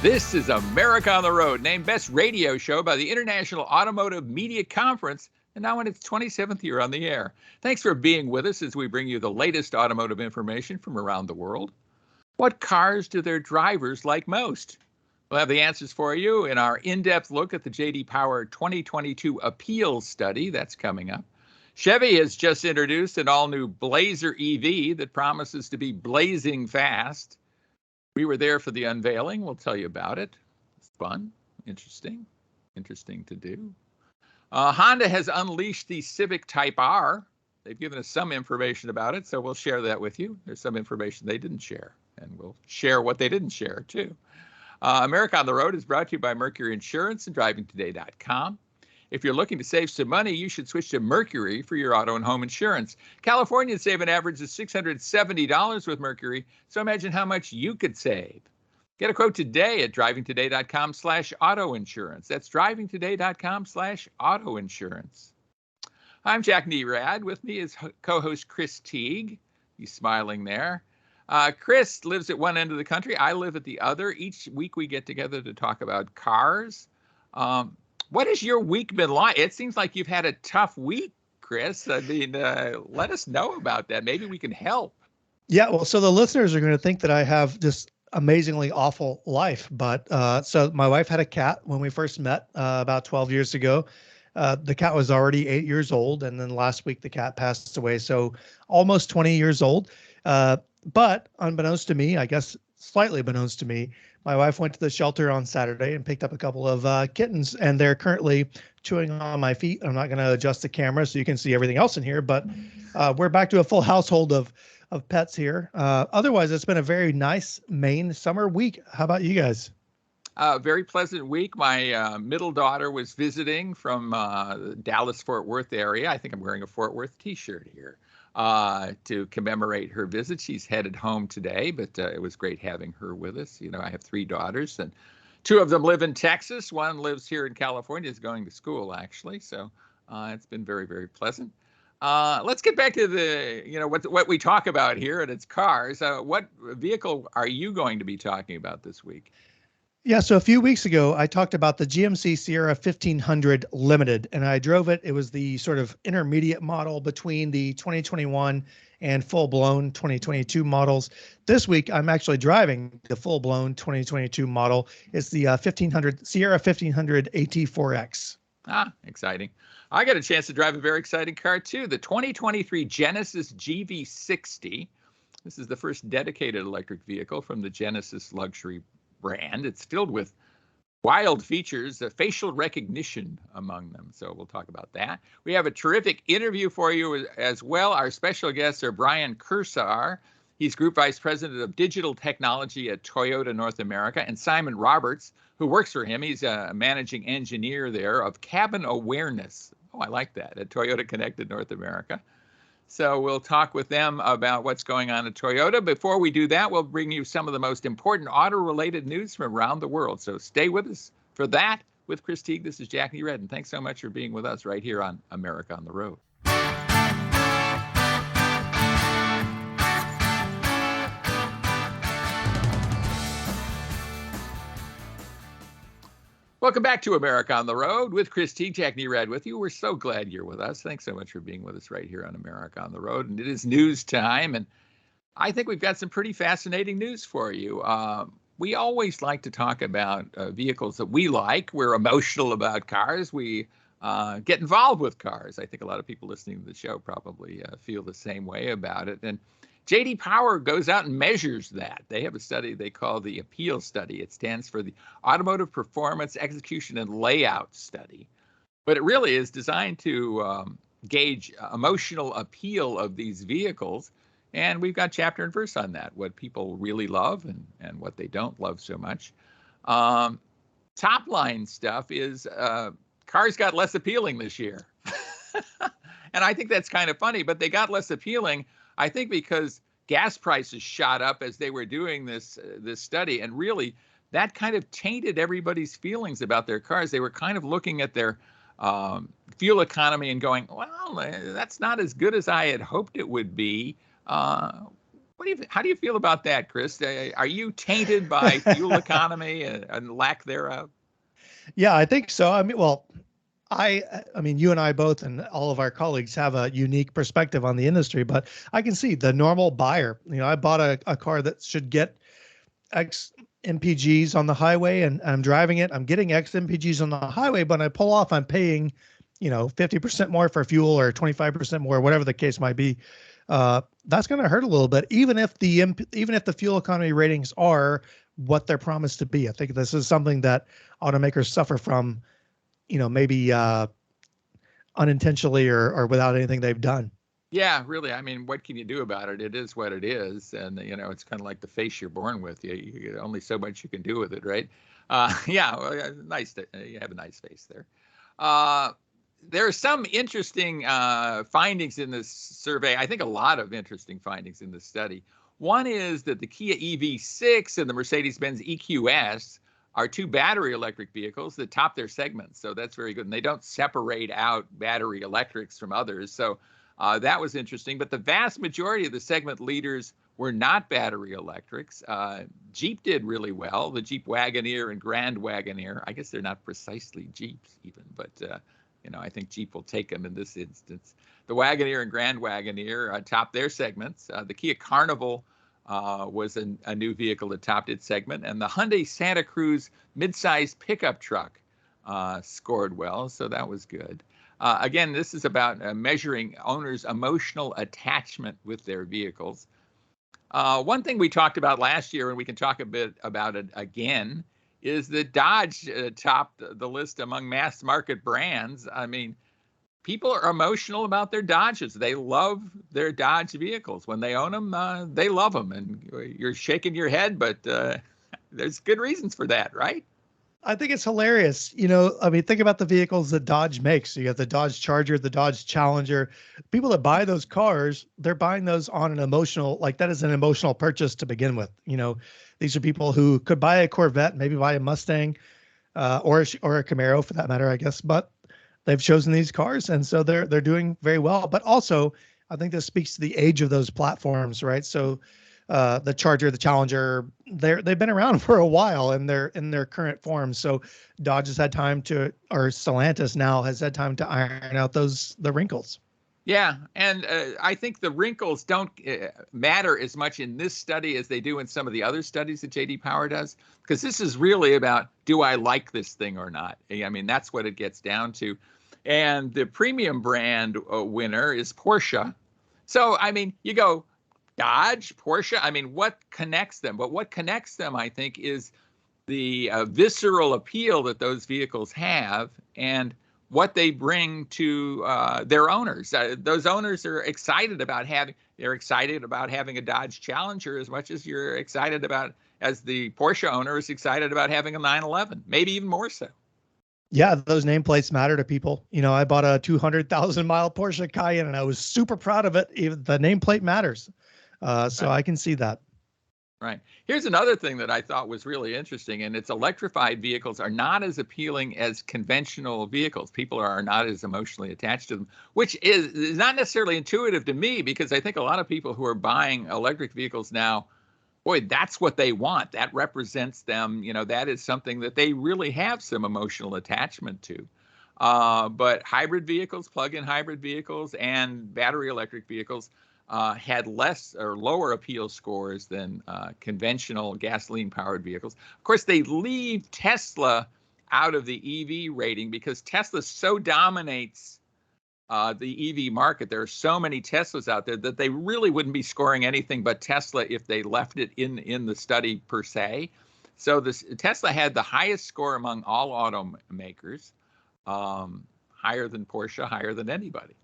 This is America on the Road, named Best Radio Show by the International Automotive Media Conference, and now in its 27th year on the air. Thanks for being with us as we bring you the latest automotive information from around the world. What cars do their drivers like most? We'll have the answers for you in our in-depth look at the J.D. Power 2022 APEAL Study. That's coming up. Chevy has just introduced an all-new Blazer EV that promises to be blazing fast. We were there for the unveiling. We'll tell you about it. It's fun, interesting to do. Honda has unleashed the Civic Type R. They've given us some information about it, so we'll share that with you. There's some information they didn't share, and we'll share what they didn't share, too. America on the Road is brought to you by Mercury Insurance and DrivingToday.com. If you're looking to save some money, you should switch to Mercury for your auto and home insurance. Californians save an average of $670 with Mercury, so imagine how much you could save. Get a quote today at drivingtoday.com/auto insurance. That's drivingtoday.com/auto insurance. I'm Jack Nerad. With me is co-host Chris Teague. He's smiling there. Chris lives at one end of the country. I live at the other. Each week we get together to talk about cars. What has your week been like? It seems like you've had a tough week, Chris. I mean, let us know about that. Maybe we can help. Yeah, well, so the listeners are going to think that I have this amazingly awful life. But so my wife had a cat when we first met about 12 years ago. The cat was already 8 years old. And then last week, the cat passed away. So almost 20 years old. But unbeknownst to me, I guess slightly beknownst to me, my wife went to the shelter on Saturday and picked up a couple of kittens, and they're currently chewing on my feet. I'm not going to adjust the camera so you can see everything else in here, but we're back to a full household of pets here. Otherwise, it's been a very nice Maine summer week. How about you guys? Very pleasant week. My middle daughter was visiting from the Dallas-Fort Worth area. I think I'm wearing a Fort Worth t-shirt here. To commemorate her visit. She's headed home today, but it was great having her with us. You know, I have three daughters, and two of them live in Texas. One lives here in California, is going to school, actually. So it's been very, very pleasant. Let's get back to what we talk about here, and it's cars. What vehicle are you going to be talking about this week? Yeah, so a few weeks ago, I talked about the GMC Sierra 1500 Limited, and I drove it. It was the sort of intermediate model between the 2021 and full-blown 2022 models. This week, I'm actually driving the full-blown 2022 model. It's the Sierra 1500 AT4X. Exciting. I got a chance to drive a very exciting car, too, the 2023 Genesis GV60. This is the first dedicated electric vehicle from the Genesis luxury brand. It's filled with wild features, facial recognition among them. So we'll talk about that. We have a terrific interview for you as well. Our special guests are Brian Kursar. He's Group Vice President of Digital Technology at Toyota North America, and Simon Roberts, who works for him. He's a managing engineer there of cabin awareness. Oh, I like that, at Toyota Connected North America. So we'll talk with them about what's going on at Toyota. Before we do that, we'll bring you some of the most important auto-related news from around the world. So stay with us for that. With Chris Teague, this is Jackie Red, and thanks so much for being with us right here on America on the Road. Welcome back to America on the Road with Chris Teague, Jack Nerad with you. We're so glad you're with us. Thanks so much for being with us right here on America on the Road. And it is news time, and I think we've got some pretty fascinating news for you. We always like to talk about vehicles that we like. We're emotional about cars. We get involved with cars. I think a lot of people listening to the show probably feel the same way about it. And J.D. Power goes out and measures that. They have a study they call the APEAL Study. It stands for the Automotive Performance, Execution, and Layout Study. But it really is designed to gauge emotional appeal of these vehicles. And we've got chapter and verse on that, what people really love and what they don't love so much. Top line stuff is cars got less appealing this year. And I think that's kind of funny, but they got less appealing, I think, because gas prices shot up as they were doing this study. And really, that kind of tainted everybody's feelings about their cars. They were kind of looking at their fuel economy and going, well, that's not as good as I had hoped it would be. How do you feel about that, Chris? Are you tainted by fuel economy and lack thereof? Yeah, I think so. I mean, well, I mean, you and I both, and all of our colleagues have a unique perspective on the industry, but I can see the normal buyer. I bought a car that should get X MPGs on the highway, and I'm driving it. I'm getting X MPGs on the highway, but when I pull off, I'm paying, 50% more for fuel or 25% more, whatever the case might be. That's going to hurt a little bit, even if the fuel economy ratings are what they're promised to be. I think this is something that automakers suffer from, maybe unintentionally or without anything they've done. Yeah, really. I mean, what can you do about it? It is what it is, and it's kind of like the face you're born with. You only so much you can do with it, right? Yeah, well, nice. You have a nice face there. There are some interesting findings in this survey. I think a lot of interesting findings in this study. One is that the Kia EV6 and the Mercedes-Benz EQS are two battery electric vehicles that top their segments. So that's very good. And they don't separate out battery electrics from others. So that was interesting. But the vast majority of the segment leaders were not battery electrics. Jeep did really well. The Jeep Wagoneer and Grand Wagoneer. I guess they're not precisely Jeeps even, but I think Jeep will take them in this instance. The Wagoneer and Grand Wagoneer topped their segments. The Kia Carnival was a new vehicle that topped its segment, and the Hyundai Santa Cruz mid-sized pickup truck scored well, so that was good. Again, this is about measuring owners' emotional attachment with their vehicles. One thing we talked about last year, and we can talk a bit about it again, is that Dodge topped the list among mass market brands. I mean, people are emotional about their Dodges. They love their Dodge vehicles. When they own them, they love them. And you're shaking your head, but there's good reasons for that, right? I think it's hilarious. I mean, think about the vehicles that Dodge makes. You got the Dodge Charger, the Dodge Challenger. People that buy those cars, they're buying those on an emotional, like that is an emotional purchase to begin with. These are people who could buy a Corvette, maybe buy a Mustang, or a Camaro for that matter, I guess. But they've chosen these cars, and so they're doing very well. But also, I think this speaks to the age of those platforms, right? So the Charger, the Challenger, they've been around for a while in their current form. So Dodge has had time or Stellantis now has had time to iron out the wrinkles. Yeah, and I think the wrinkles don't matter as much in this study as they do in some of the other studies that J.D. Power does, because this is really about, do I like this thing or not? I mean, that's what it gets down to. And the premium brand winner is Porsche. So, I mean, you go Dodge, Porsche, I mean, what connects them? But what connects them, I think, is the visceral appeal that those vehicles have and what they bring to their owners. Those owners are excited about having a Dodge Challenger as much as as the Porsche owner is excited about having a 911, maybe even more so. Yeah, those nameplates matter to people. I bought a 200,000-mile Porsche Cayenne, and I was super proud of it. Even the nameplate matters. So right. I can see that. Right. Here's another thing that I thought was really interesting, and it's electrified vehicles are not as appealing as conventional vehicles. People are not as emotionally attached to them, which is not necessarily intuitive to me, because I think a lot of people who are buying electric vehicles now, boy, that's what they want. That represents them. That is something that they really have some emotional attachment to. But hybrid vehicles, plug-in hybrid vehicles, and battery electric vehicles had less or lower appeal scores than conventional gasoline-powered vehicles. Of course, they leave Tesla out of the EV rating because Tesla so dominates the EV market. There are so many Teslas out there that they really wouldn't be scoring anything but Tesla if they left it in the study per se. So Tesla had the highest score among all automakers, higher than Porsche, higher than anybody.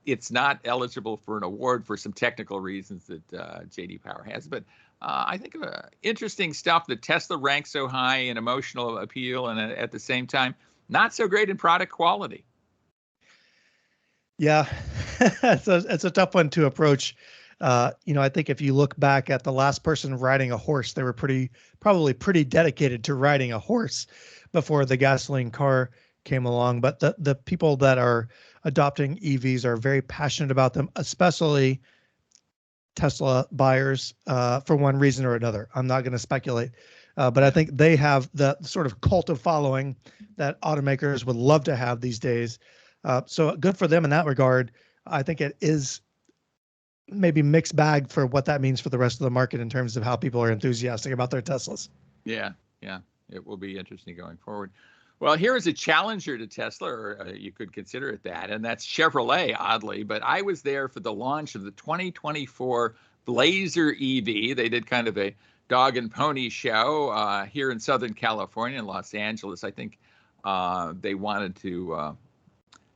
It's not eligible for an award for some technical reasons that J.D. Power has, but I think interesting stuff that Tesla ranks so high in emotional appeal and at the same time, not so great in product quality. Yeah, it's a tough one to approach. I think if you look back at the last person riding a horse, they were probably pretty dedicated to riding a horse before the gasoline car came along. But the people that are adopting EVs are very passionate about them, especially Tesla buyers for one reason or another. I'm not going to speculate, but I think they have the sort of cult of following that automakers would love to have these days. So good for them in that regard. I think it is maybe mixed bag for what that means for the rest of the market in terms of how people are enthusiastic about their Teslas. Yeah, it will be interesting going forward. Well, here is a challenger to Tesla, or you could consider it that, and that's Chevrolet, oddly. But I was there for the launch of the 2024 Blazer EV. They did kind of a dog and pony show here in Southern California, in Los Angeles. I think they wanted to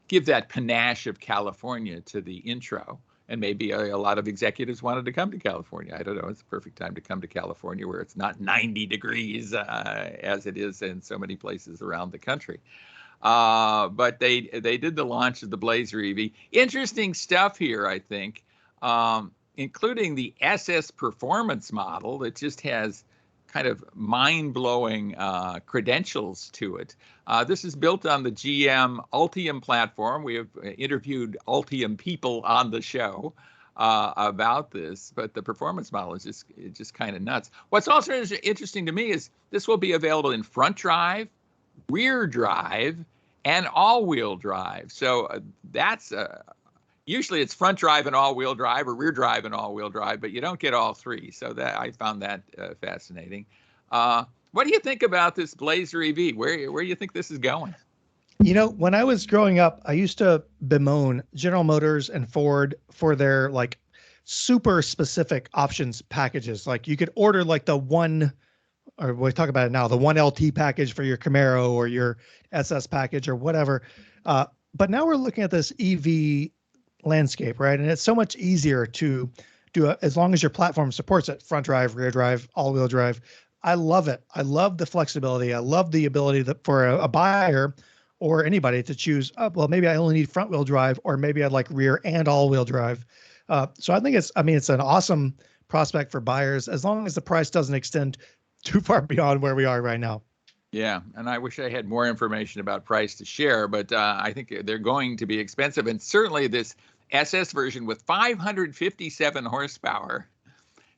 give that panache of California to the intro. And maybe a lot of executives wanted to come to California. I don't know. It's the perfect time to come to California, where it's not 90 degrees as it is in so many places around the country. But they did the launch of the Blazer EV. Interesting stuff here, I think, including the SS Performance model that just has kind of mind-blowing credentials to it. This is built on the GM Ultium platform. We have interviewed Ultium people on the show about this, but the performance model is just kind of nuts. What's also interesting to me is this will be available in front drive, rear drive, and all-wheel drive. So that's usually it's front drive and all-wheel drive, or rear drive and all-wheel drive, but you don't get all three. So that I found that fascinating. What do you think about this Blazer EV? Where do you think this is going? You know, when I was growing up, I used to bemoan General Motors and Ford for their like super specific options packages. Like you could order like the one, or we'll talk about it now, the 1LT package for your Camaro or your SS package or whatever. But now we're looking at this EV landscape, right? And it's so much easier to do it as long as your platform supports it. Front drive, rear drive, all-wheel drive. I love it. I love the flexibility. I love the ability for a buyer or anybody to choose, well, maybe I only need front wheel drive, or maybe I'd like rear and all wheel drive. So I think it's an awesome prospect for buyers, as long as the price doesn't extend too far beyond where we are right now. Yeah, and I wish I had more information about price to share, but I think they're going to be expensive. And certainly this SS version with 557 horsepower,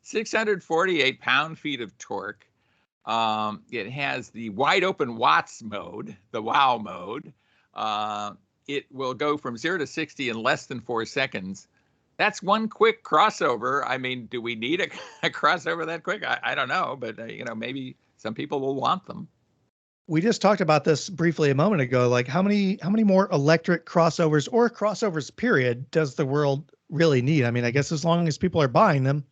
648 pound-feet of torque. It has the wide open watts mode, the wow mode. It will go from 0 to 60 in less than 4 seconds. That's one quick crossover. I mean, do we need a crossover that quick? I don't know, but maybe some people will want them. We just talked about this briefly a moment ago. Like how many more electric crossovers, or crossovers period, does the world really need? I mean, I guess as long as people are buying them,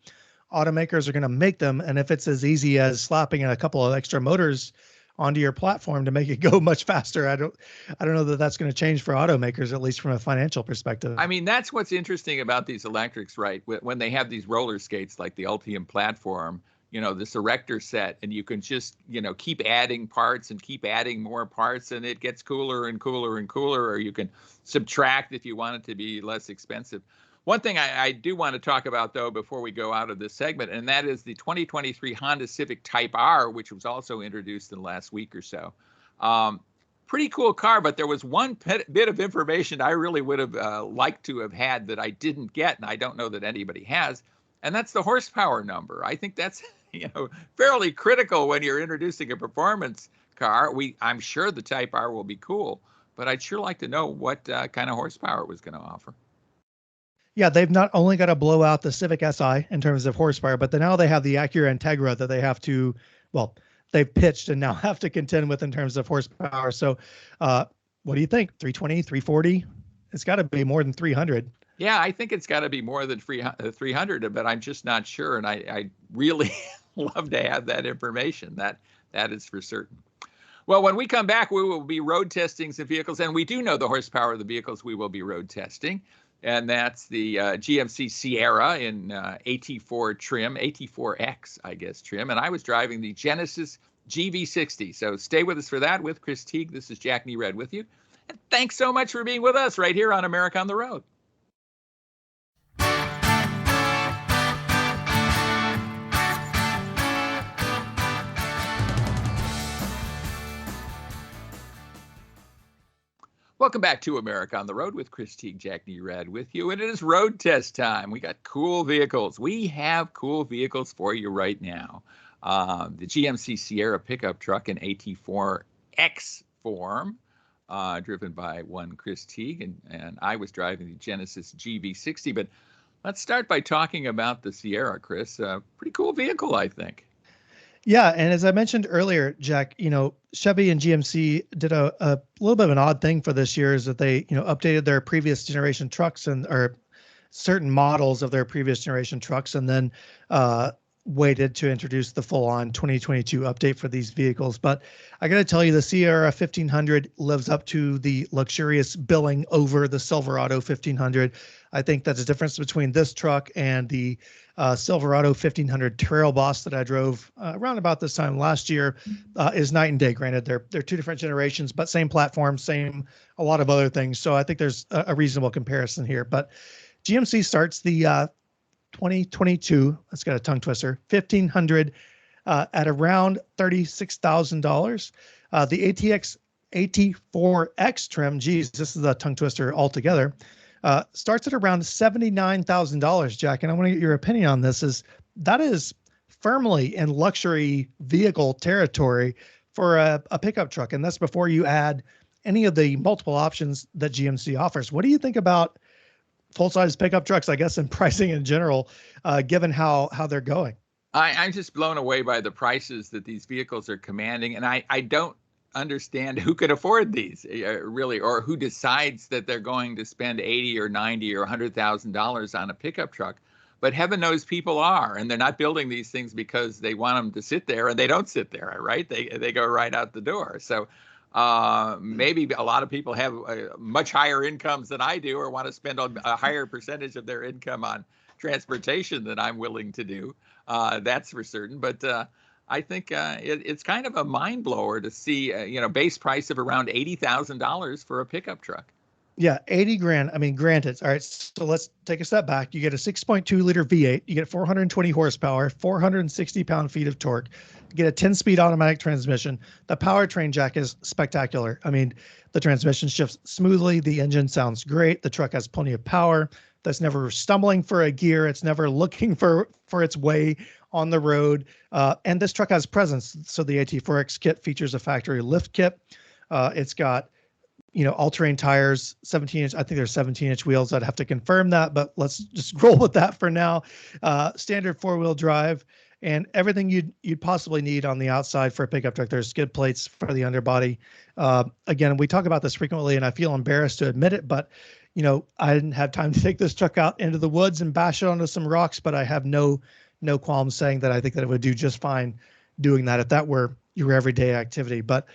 automakers are going to make them. And if it's as easy as slapping a couple of extra motors onto your platform to make it go much faster, I don't know that that's going to change for automakers, at least from a financial perspective. I mean, that's what's interesting about these electrics, right? When they have these roller skates like the Ultium platform, this erector set, and you can just, keep adding parts and keep adding more parts, and it gets cooler and cooler and cooler, or you can subtract if you want it to be less expensive. One thing I do want to talk about, though, before we go out of this segment, and that is the 2023 Honda Civic Type R, which was also introduced in the last week or so. Pretty cool car, but there was one bit of information I really would have liked to have had that I didn't get, and I don't know that anybody has, and that's the horsepower number. I think that's fairly critical when you're introducing a performance car. I'm sure the Type R will be cool, but I'd sure like to know what kind of horsepower it was going to offer. Yeah, they've not only got to blow out the Civic Si in terms of horsepower, but now they have the Acura Integra that they have to, they've pitched and now have to contend with in terms of horsepower. So what do you think? 320, 340? It's got to be more than 300. Yeah, I think it's got to be more than 300, but I'm just not sure. And I really love to have that information. That is for certain. Well, when we come back, we will be road testing some vehicles, and we do know the horsepower of the vehicles we will be road testing. And that's the GMC Sierra in AT4 trim, AT4X, I guess, trim. And I was driving the Genesis GV60. So stay with us for that with Chris Teague. This is Jack Nerad with you. And thanks so much for being with us right here on America on the Road. Welcome back to America on the Road with Chris Teague, Jack Nerad with you. And it is road test time. We got cool vehicles. We have cool vehicles for you right now. The GMC Sierra pickup truck in AT4X form, driven by one Chris Teague, and I was driving the Genesis GV60. But let's start by talking about the Sierra, Chris. Pretty cool vehicle, I think. Yeah, and as I mentioned earlier, Jack, Chevy and GMC did a little bit of an odd thing for this year, is that they, updated their previous generation trucks or certain models of their previous generation trucks, and then waited to introduce the full-on 2022 update for these vehicles. But I got to tell you, the Sierra 1500 lives up to the luxurious billing over the Silverado 1500. I think that's the difference between this truck and the Silverado 1500 Trail Boss that I drove around about this time last year is night and day. Granted, they're two different generations, but same platform, same a lot of other things. So I think there's a reasonable comparison here. But GMC starts the 2022, let's get a tongue twister, 1500 at around $36,000. The AT4X trim, geez, this is a tongue twister altogether, starts at around $79,000, Jack. And I want to get your opinion on this. That is firmly in luxury vehicle territory for a pickup truck. And that's before you add any of the multiple options that GMC offers. What do you think about full-size pickup trucks, I guess, and pricing in general, given how they're going? I'm just blown away by the prices that these vehicles are commanding. And I don't understand who could afford these really, or who decides that they're going to spend $80 or $90 or $100,000 on a pickup truck. But heaven knows people are, and they're not building these things because they want them to sit there, and they don't sit there, right? They go right out the door. So maybe a lot of people have much higher incomes than I do, or want to spend a higher percentage of their income on transportation than I'm willing to do. That's for certain. But I think it's kind of a mind blower to see, base price of around $80,000 for a pickup truck. Yeah, 80 grand. I mean, granted. All right, so let's take a step back. You get a 6.2 liter V8. You get 420 horsepower, 460 pound-feet of torque. You get a 10-speed automatic transmission. The powertrain, Jack, is spectacular. I mean, the transmission shifts smoothly. The engine sounds great. The truck has plenty of power. That's never stumbling for a gear. It's never looking for its way on the road. And this truck has presence. So the AT4X kit features a factory lift kit. It's got all-terrain tires, 17-inch. I think there's 17-inch wheels. I'd have to confirm that, but let's just roll with that for now. Standard four-wheel drive and everything you'd possibly need on the outside for a pickup truck. There's skid plates for the underbody. Again, we talk about this frequently, and I feel embarrassed to admit it, but I didn't have time to take this truck out into the woods and bash it onto some rocks, but I have no qualms saying that I think that it would do just fine doing that if that were your everyday activity. But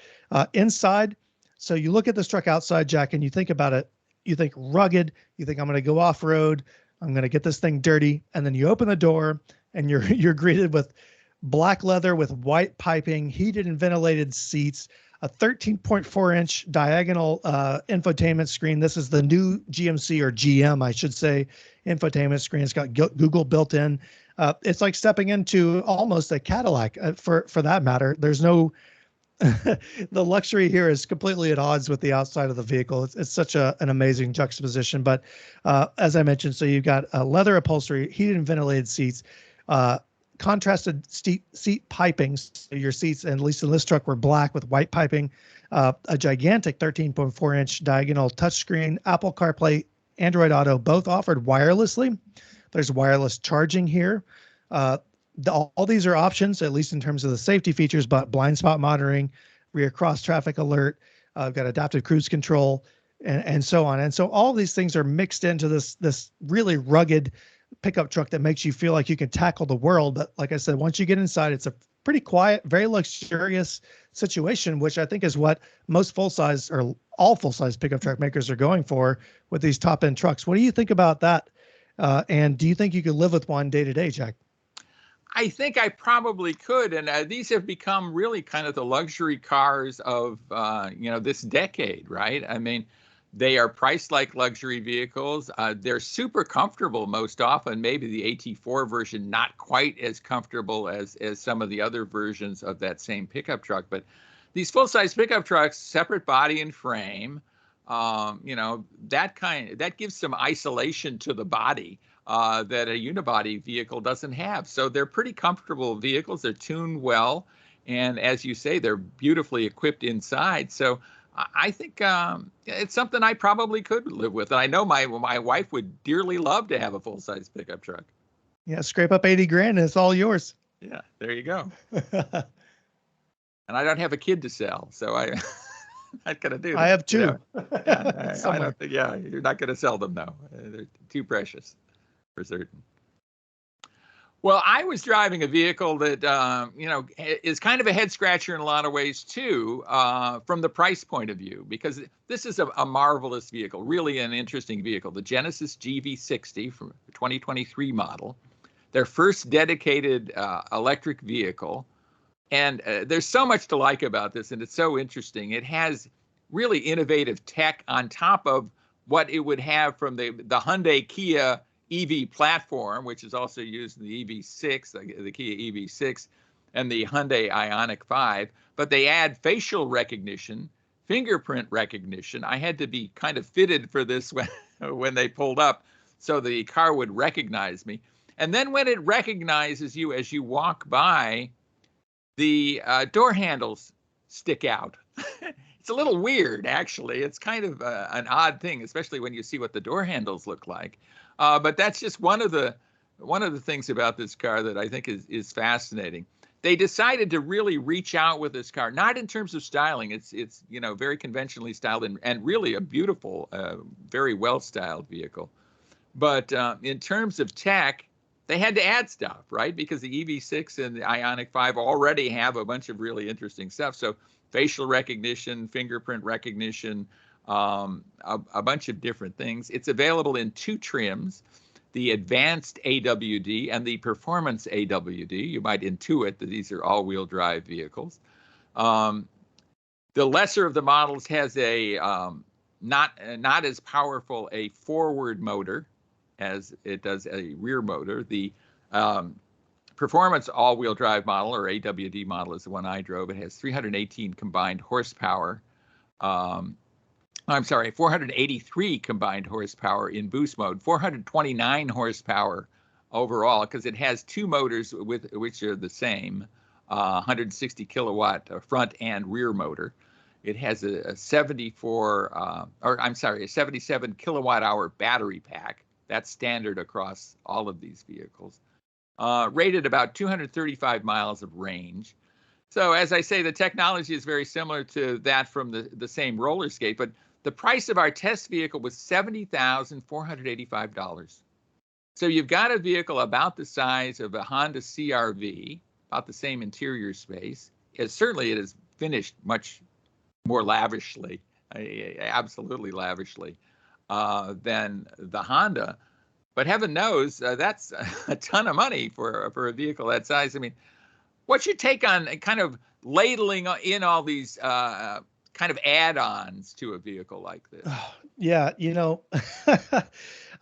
inside, so you look at this truck outside, Jack, and you think about it, you think rugged, you think I'm going to go off-road, I'm going to get this thing dirty, and then you open the door and you're greeted with black leather with white piping, heated and ventilated seats, a 13.4-inch diagonal infotainment screen. This is the new GMC, or GM, I should say, infotainment screen. It's got Google built in. It's like stepping into almost a Cadillac for that matter. There's no... the luxury here is completely at odds with the outside of the vehicle. It's such an amazing juxtaposition. But as I mentioned, so you've got leather upholstery, heated and ventilated seats, contrasted seat piping. So your seats, at least in this truck, were black with white piping, a gigantic 13.4-inch diagonal touchscreen, Apple CarPlay, Android Auto, both offered wirelessly. There's wireless charging here. All these are options, at least in terms of the safety features, but blind spot monitoring, rear cross traffic alert, got adaptive cruise control, and so on. And so all of these things are mixed into this really rugged pickup truck that makes you feel like you can tackle the world. But like I said, once you get inside, it's a pretty quiet, very luxurious situation, which I think is what most full-size or all full-size pickup truck makers are going for with these top-end trucks. What do you think about that? And do you think you could live with one day to day, Jack? I think I probably could. And these have become really kind of the luxury cars of, this decade, right? I mean, they are priced like luxury vehicles. They're super comfortable most often. Maybe the AT4 version, not quite as comfortable as some of the other versions of that same pickup truck. But these full-size pickup trucks, separate body and frame, that gives some isolation to the body that a unibody vehicle doesn't have. So they're pretty comfortable vehicles. They're tuned well. And as you say, they're beautifully equipped inside. So I think it's something I probably could live with. And I know my wife would dearly love to have a full-size pickup truck. Yeah, scrape up 80 grand and it's all yours. Yeah, there you go. And I don't have a kid to sell, so I'm not going to do that. I have two. You know? Yeah, I don't think, yeah, you're not going to sell them, though. They're too precious, for certain. Well, I was driving a vehicle that, is kind of a head scratcher in a lot of ways, too, from the price point of view, because this is a marvelous vehicle, really an interesting vehicle. The Genesis GV60 from the 2023 model, their first dedicated electric vehicle. And there's so much to like about this, and it's so interesting. It has really innovative tech on top of what it would have from the Hyundai Kia EV platform, which is also used in the EV6, the Kia EV6, and the Hyundai Ioniq 5. But they add facial recognition, fingerprint recognition. I had to be kind of fitted for this when they pulled up, so the car would recognize me. And then when it recognizes you as you walk by, the door handles stick out. It's a little weird, actually. It's kind of an odd thing, especially when you see what the door handles look like. But that's just one of the things about this car that I think is fascinating. They decided to really reach out with this car, not in terms of styling. It's very conventionally styled and really a beautiful, very well styled vehicle. But in terms of tech, they had to add stuff, right? Because the EV6 and the Ioniq 5 already have a bunch of really interesting stuff. So facial recognition, fingerprint recognition, a bunch of different things. It's available in two trims, the Advanced AWD and the Performance AWD. You might intuit that these are all-wheel drive vehicles. The lesser of the models has a not as powerful a forward motor as it does a rear motor. The Performance all-wheel drive model, or AWD model, is the one I drove. It has 318 combined horsepower. 483 combined horsepower in boost mode, 429 horsepower overall, because it has two motors which are the same, 160 kilowatt front and rear motor. It has a 77 kilowatt hour battery pack. That's standard across all of these vehicles. Rated about 235 miles of range. So as I say, the technology is very similar to that from the same roller skate, but the price of our test vehicle was $70,485. So you've got a vehicle about the size of a Honda CR-V, about the same interior space. Certainly it is finished much more lavishly, absolutely lavishly, than the Honda. But heaven knows that's a ton of money for a vehicle that size. I mean, what's your take on kind of ladling in all these kind of add-ons to a vehicle like this? Yeah,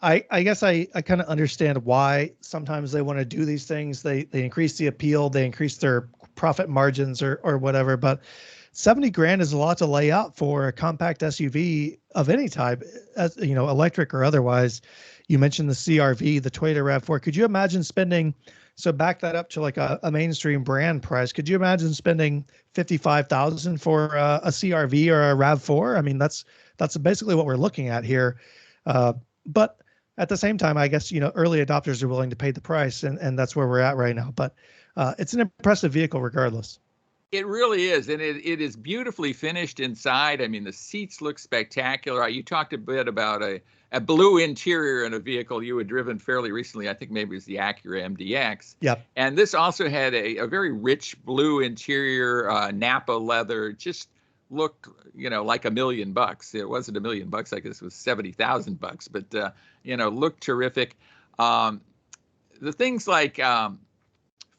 I guess I kind of understand why sometimes they want to do these things. They increase the appeal, they increase their profit margins or whatever, but 70 grand is a lot to lay out for a compact SUV of any type, as electric or otherwise. You mentioned the CR-V, the Toyota RAV4. Could you imagine spending, so back that up to like a mainstream brand price, could you imagine spending $55,000 for a CR-V or a RAV4? I mean, that's basically what we're looking at here. But at the same time, I guess, early adopters are willing to pay the price, and that's where we're at right now. But it's an impressive vehicle regardless. It really is, and it is beautifully finished inside. I mean, the seats look spectacular. You talked a bit about a blue interior in a vehicle you had driven fairly recently. I think maybe it was the Acura MDX. Yep. And this also had a very rich blue interior, Napa leather. Just looked, like $1 million. It wasn't $1 million. I guess it was $70,000. But looked terrific. The things like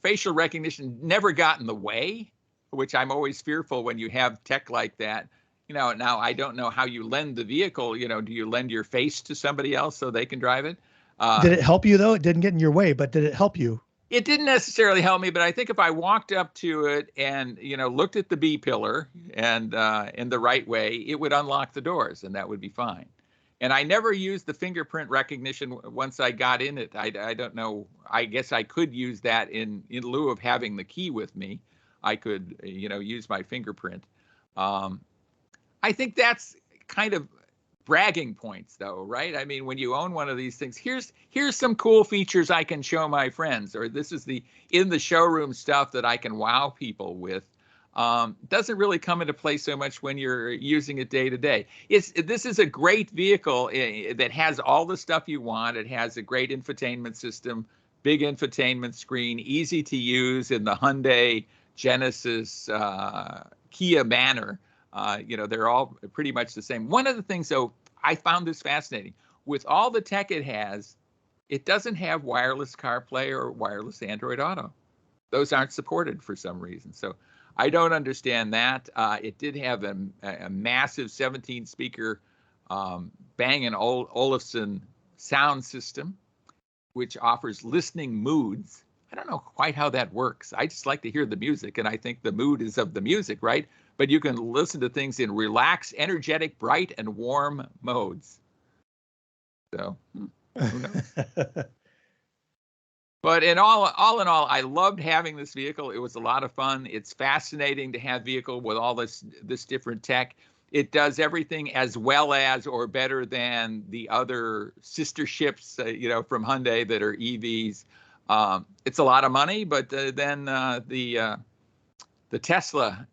facial recognition never got in the way, which I'm always fearful when you have tech like that. Now I don't know how you lend the vehicle. Do you lend your face to somebody else so they can drive it? Did it help you though? It didn't get in your way, but did it help you? It didn't necessarily help me, but I think if I walked up to it and, looked at the B pillar and in the right way, it would unlock the doors and that would be fine. And I never used the fingerprint recognition once I got in it. I don't know. I guess I could use that in lieu of having the key with me. I could, use my fingerprint. I think that's kind of bragging points, though, right? I mean, when you own one of these things, here's some cool features I can show my friends, or this is the in the showroom stuff that I can wow people with. Doesn't really come into play so much when you're using it day to day. This is a great vehicle that has all the stuff you want. It has a great infotainment system, big infotainment screen, easy to use in the Hyundai, Genesis, Kia manner. They're all pretty much the same. One of the things, though, I found this fascinating. With all the tech it has, it doesn't have wireless CarPlay or wireless Android Auto. Those aren't supported for some reason. So I don't understand that. It did have a massive 17-speaker Bang & Olufsen sound system, which offers listening moods. I don't know quite how that works. I just like to hear the music, and I think the mood is of the music, right? But you can listen to things in relaxed, energetic, bright, and warm modes. So, who knows? But all in all, I loved having this vehicle. It was a lot of fun. It's fascinating to have a vehicle with all this different tech. It does everything as well as or better than the other sister ships, from Hyundai that are EVs. It's a lot of money, but then the Tesla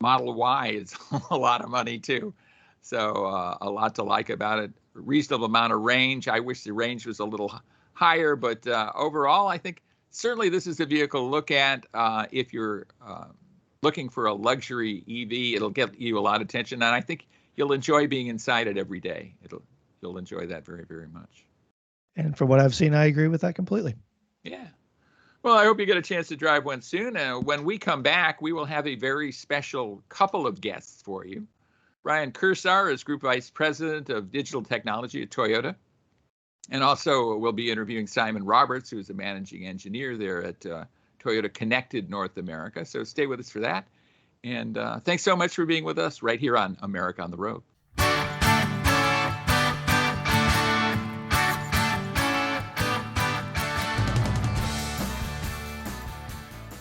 Model Y is a lot of money too. So a lot to like about it. Reasonable amount of range. I wish the range was a little higher, but overall, I think certainly this is a vehicle to look at if you're looking for a luxury EV. It'll get you a lot of attention, and I think you'll enjoy being inside it every day. You'll enjoy that very, very much. And from what I've seen, I agree with that completely. Yeah. Well, I hope you get a chance to drive one soon. When we come back, we will have a very special couple of guests for you. Ryan Kursar is Group Vice President of Digital Technology at Toyota. And also we'll be interviewing Simon Roberts, who's a managing engineer there at Toyota Connected North America. So stay with us for that. And thanks so much for being with us right here on America on the Road.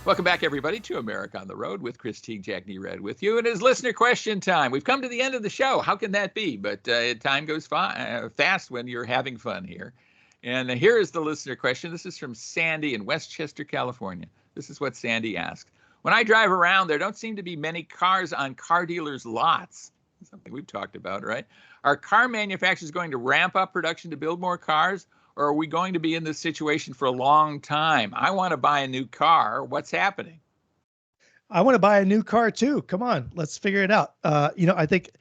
Welcome back, everybody, to America on the Road with Chris Teague, Jack Nerad with you. And it's listener question time. We've come to the end of the show. How can that be? But time goes fast when you're having fun here. And here is the listener question. This is from Sandy in Westchester, California. This is what Sandy asked. When I drive around, there don't seem to be many cars on car dealers' lots. Something we've talked about, right? Are car manufacturers going to ramp up production to build more cars? Or are we going to be in this situation for a long time? I want to buy a new car. What's happening? I want to buy a new car too. Come on, let's figure it out. I think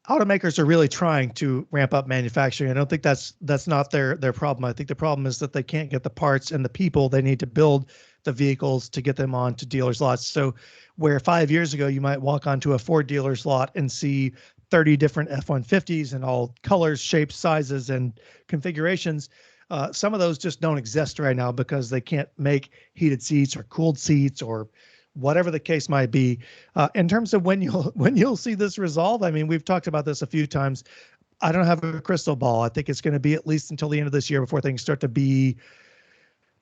automakers are really trying to ramp up manufacturing. I don't think that's not their problem. I think the problem is that they can't get the parts and the people they need to build the vehicles to get them onto dealers' lots. So where 5 years ago you might walk onto a Ford dealer's lot and see 30 different F-150s in all colors, shapes, sizes, and configurations. Some of those just don't exist right now because they can't make heated seats or cooled seats or whatever the case might be. In terms of when you'll see this resolve, I mean, we've talked about this a few times. I don't have a crystal ball. I think it's going to be at least until the end of this year before things start to be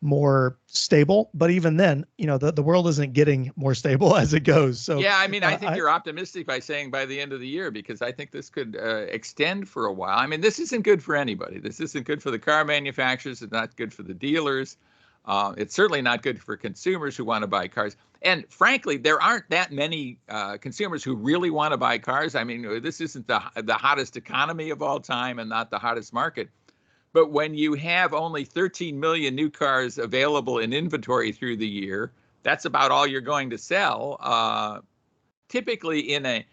more stable. But even then, the world isn't getting more stable as it goes. So yeah, I mean, I think you're optimistic by saying by the end of the year, because I think this could extend for a while. I mean, this isn't good for anybody. This isn't good for the car manufacturers. It's not good for the dealers. It's certainly not good for consumers who want to buy cars. And frankly, there aren't that many consumers who really want to buy cars. I mean, this isn't the hottest economy of all time and not the hottest market. But when you have only 13 million new cars available in inventory through the year, that's about all you're going to sell. Typically, in a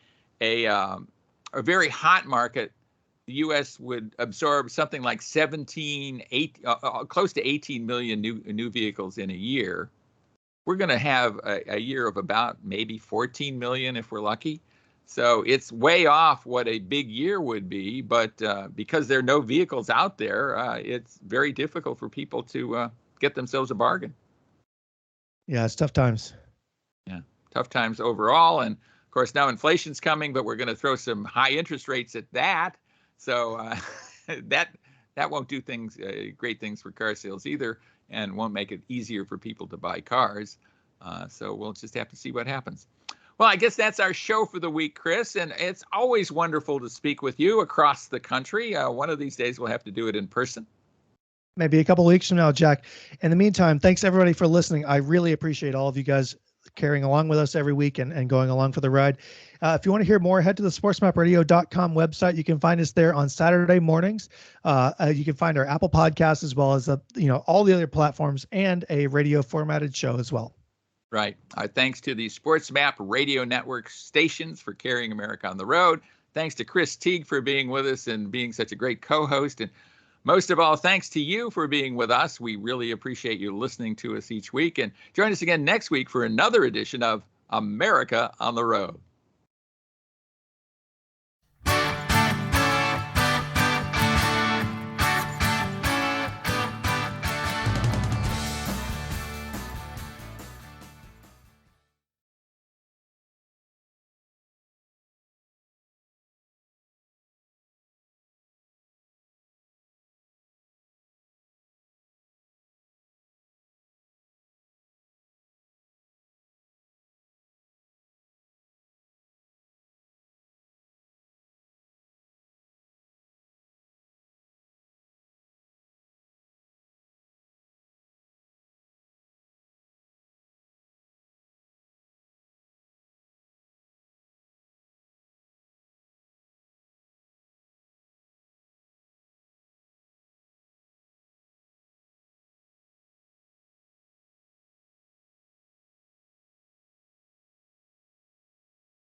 very hot market, the U.S. would absorb something like close to 18 million new vehicles in a year. We're going to have a year of about maybe 14 million if we're lucky. So it's way off what a big year would be, but because there are no vehicles out there, it's very difficult for people to get themselves a bargain. Yeah, it's tough times. Yeah, tough times overall. And of course, now inflation's coming, but we're going to throw some high interest rates at that. So that won't do things, great things for car sales either, and won't make it easier for people to buy cars. So we'll just have to see what happens. Well, I guess that's our show for the week, Chris, and it's always wonderful to speak with you across the country. One of these days we'll have to do it in person. Maybe a couple of weeks from now, Jack. In the meantime, thanks everybody for listening. I really appreciate all of you guys carrying along with us every week and going along for the ride. If you want to hear more, head to the sportsmapradio.com website. You can find us there on Saturday mornings. You can find our Apple Podcasts as well as all the other platforms and a radio formatted show as well. Right. Our thanks to the SportsMap Radio Network stations for carrying America on the road. Thanks to Chris Teague for being with us and being such a great co-host. And most of all, thanks to you for being with us. We really appreciate you listening to us each week. And join us again next week for another edition of America on the Road.